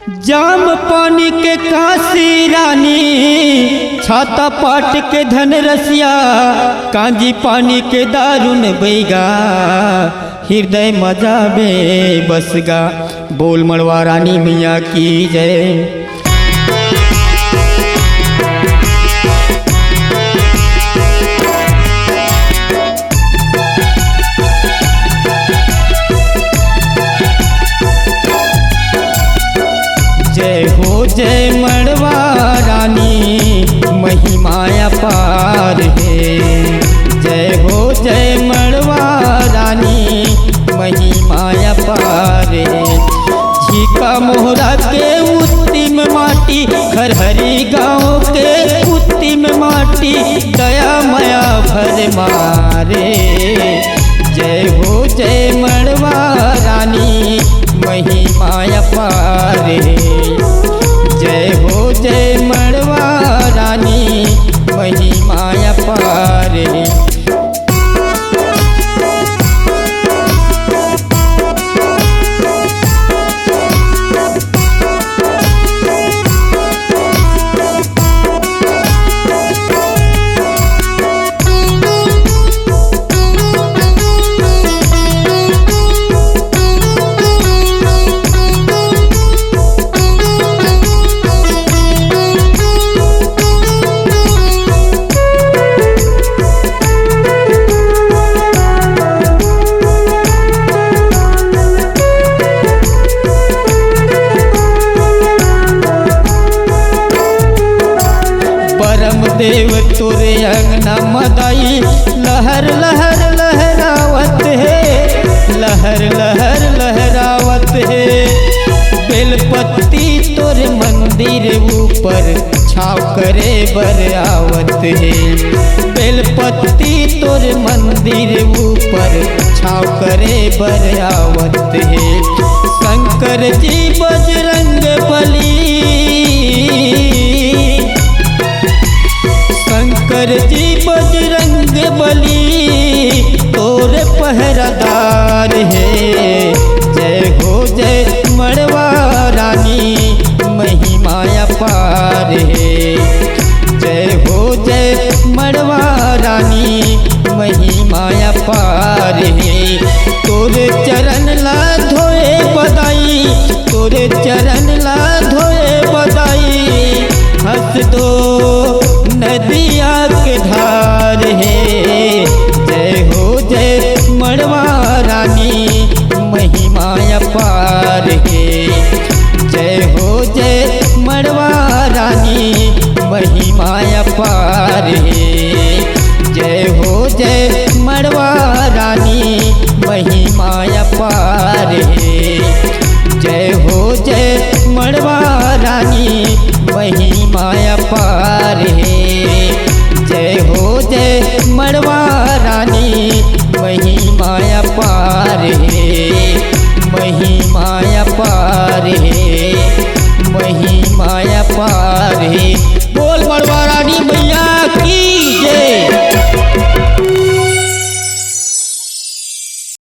जाम पानी के काशी रानी, छाता पाट के धन रसिया, कांजी पानी के दारुन बैगा, हृदय मजा बे बसगा। बोल मड़वा रानी मैया की जय। जय हो जय मड़वा रानी, महिमा अपार है। जय हो जय मड़वा रानी, महिमा अपार है। झीका मोहरा के उत्तिम माटी, खरहरी गाँव के उत्तिम माटी, दया माया भर मारे। जय हो जय मड़वा रानी, महिमा अपार है। जय हो जय मड़वा रानी, महिमा अपार है। देव तोरे अंगना मदाई, लहर लहर लहरावत है, लहर लहर लहरावत है। बेलपत्ती तोरे मंदिर ऊपर, छाव करे बरावत है। बेलपत्ती तोरे मंदिर ऊपर, छाव करे बरावत है। शंकर जी बजरंग बली, शंकर जी बजरंग बली, तोरे पहरादार है। जय हो जय मड़वा रानी, महिमा अपार है। जय हो जय मड़वा रानी, महिमा अपार है। तोरे चरण ला धोए बदाई, तोरे चरण ला धोए बदाई, हंस दो नदिया के धार है। जय हो जय मड़वा रानी, महिमा अपार है। जय हो जय मड़वा रानी, महिमा अपार है। जय हो जय मड़वा रानी, महिमा अपार है। जय हो जय मड़वा रानी, महिमा अपार है। जय हो जय मड़वा रानी, महिमा अपार है। महिमा अपार है, महिमा अपार है। बोल मड़वा